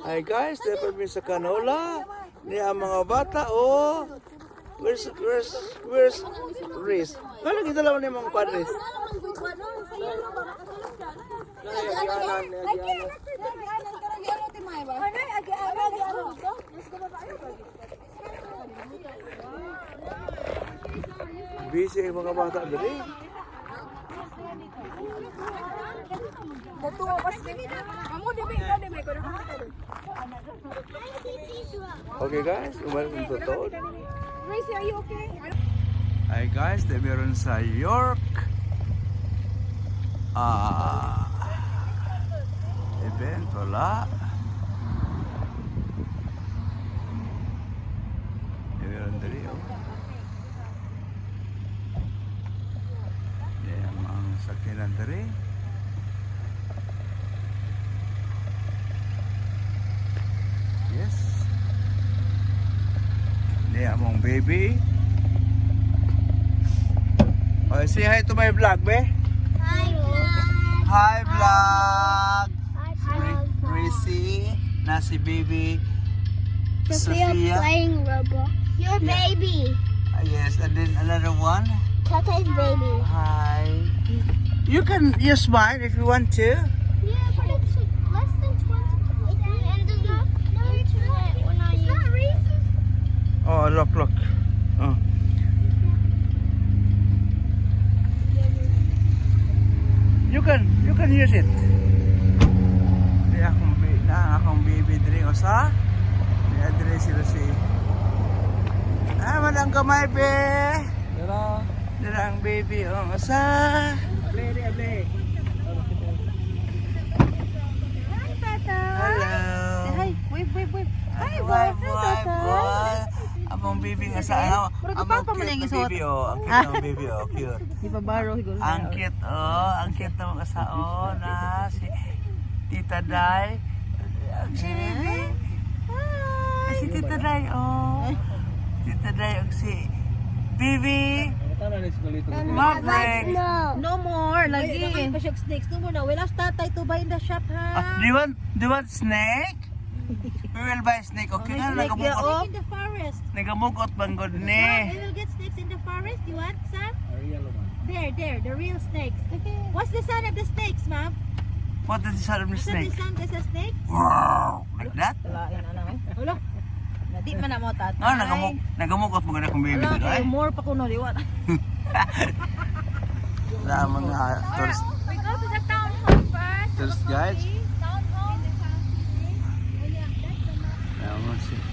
Hi guys, dapat kami sa Canola. Ni ang mga bata, oh. Where's Riz? Kala kita lang ni mga padres. Busy ang mga bata dali. Okay guys, welcome to Toad. Gracie, are you okay? Hi guys, meron sa York. Event, wala. Meron dali, oh. Yan ang sakinan dali. Yes. Yan mong baby. Oh, say hi to my vlog, be. Hi, vlog. Hi vlog. Hi, vlog. Gracie, na si baby Sophia Sophia. playing Roblox. Your baby. Yes, and then another one. Tata's baby. Hi. You can use mine if you want to. Yeah, but it's less than 20. And does not internet when I use it. It's not racist. Oh, look. Oh. You can use it. Di akong baby diri osa. Di adre sila si. Madang kamay be. Dira ang baby osa. Hi, Tata. Hello. Hi, wave. Hi, Boy. Abang baby nga sa ano? Abang cute na baby oh. Ang cute ng baby oh. Cute. Di pa baro siguro. Ang cute oh. Ang cute ng kasao na si Tita Day. Ang si baby. Hi. Si Tita Day oh. Tita Day ang si baby. Maverick. No more, lagi. Pa siya snakes no more na. Wala tatay to buy in the shop ha. Do you want snake? We will buy snake. Okay na Snake nagamugot. in the forest. Nagamugot banggod We ni. will get snakes in the forest. You want some? There, the real snakes. What's the sound of the snakes, ma'am? What is the sound of the What's the snake? sound of the snake? Wow, like that? Lain na naman. Hello? Di man na mo tatay. Nagamukot mo ganun kung baby Ala, ko kay ay. more pa kuno liwat. Na mga tourist, We go to the town hall first. tourist guides. Town hall.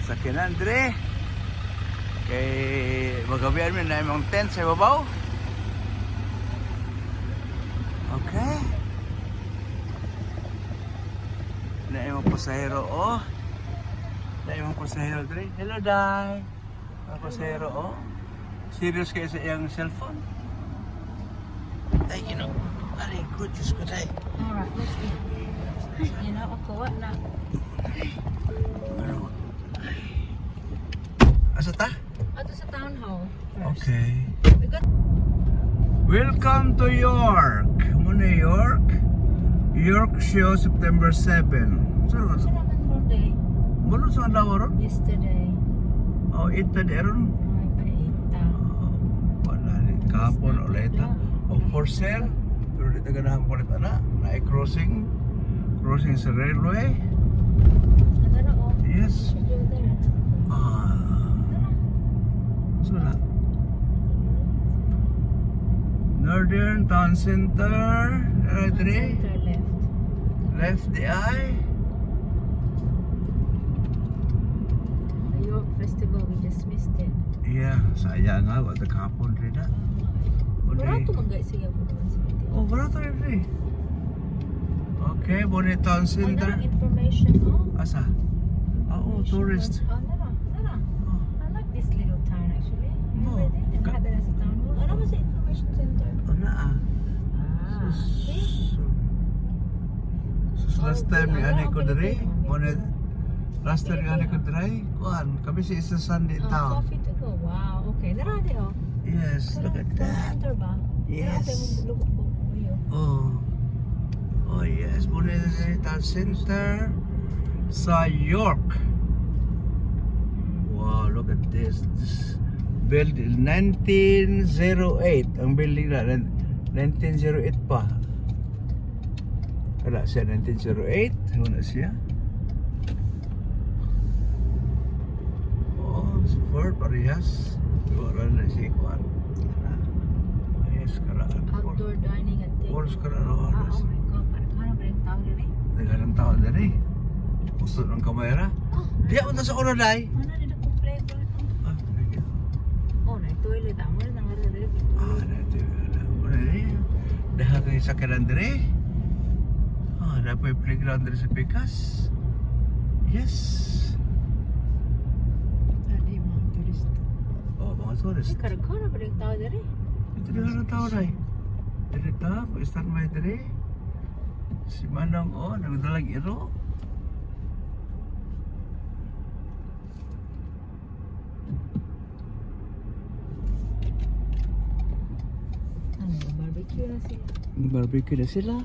Sa Kinandre. Kay magabihan mo na yung tent sa babaw. Okay. Na yung pasahero oh. Na yung pasahero dre. Hello Day. Mga pasahero oh. Serious kayo sa iyang cellphone? Ay, Aray, good, Diyos ko, Day. Alright, let's go. You know, ako what na. Ano? Asa ta? Ato sa town hall. Okay. We got Welcome to York. Muna York. York show September 7. sila man for day. Muna sa alawa ron? Yesterday. Oh, ita di ron. Ay, paita. Wala rin. Kahapon ulit. Oh, for sale. Pero di taga nahan ulit na. Na-crossing. Crossing sa railway. Ano na oh? Yes. Should you there? So na. Northern Town Center. Dre. Center left. Left the eye. The York Festival, we just missed it. Yeah, sayang nga. Wala kahapon rin na. Barato man guys siya po naman sa video. Oh, barato rin rin. Okay, Bonnet Town Center. Ano information oh? Asa? Oo, tourist. Oh, nara. I like this little town actually. Oh. Everything. And had sa town hall. Ano ba sa information center? Ano ah? See? Last time ni ani ko diri, Bonnet. Last time ni ani ko diri, kuan, kami sa isa Sunday town. Coffee to go. Wow. Okay. Narade oh. Yes, look at that. Center ba? Yes. Narade mo lugo po. Oh. Oh yes, Bonnet Town Center. sa York. Wow, look at this. This building 1908 ang building na 1908 pa. Wala siya 1908. Wala siya. Oh, super parehas. Wala na siya kuan. Ayos karaan. Outdoor dining and takeaway. Oras karaan. Oh my God, parang ba yung tao diri? Naghanang tao na rin. Gusto ng kamera. Di ako na sa ulo dahil. Ano din akong playground? Ah, sige. Oh, na toilet. Amo na nga diri. Dahil kayo sa kanan dire. Dapat yung playground dire sa Pikas. Yes. Tadi mga turista. Mga tourist. Ay, karagkara ba yung tao diri? Ito na ng tao na Dire ta, stand by dire. Si Manong, nagdalag iro. Ano, barbecue na sila. Barbecue na sila.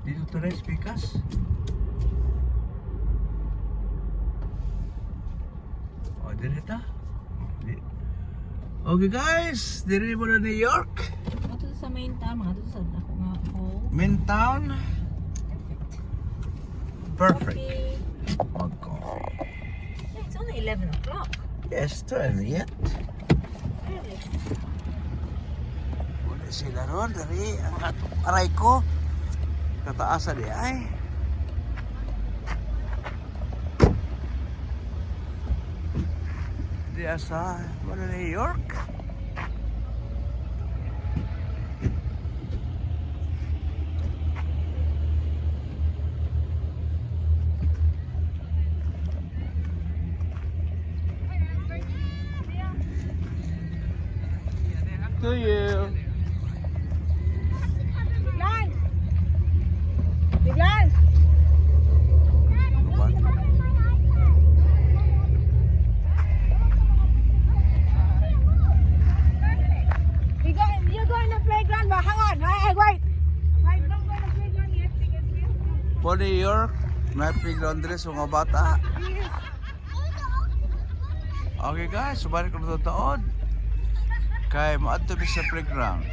Dito tayo sa Pikas. Dire ta. Okay guys, dire mo na New York. Ato sa main town, mga ato sa ako nga home. Main town. Perfect. Coffee. Mag-coffee. Yeah, it's only 11 o'clock. Yes, 12 yet. Really? Wala sila ron, dari ang atong aray ko. Kataasan di ay. Di asa, wala New York. To you. Biglan! Biglan! You go in the playground, but hang on. Hey, wait. Wait, don't go in the playground yet because we have to... Po New York, may playground din sa mga bata. Okay guys, subalik ko na ito taon. Kay maadto sa playground.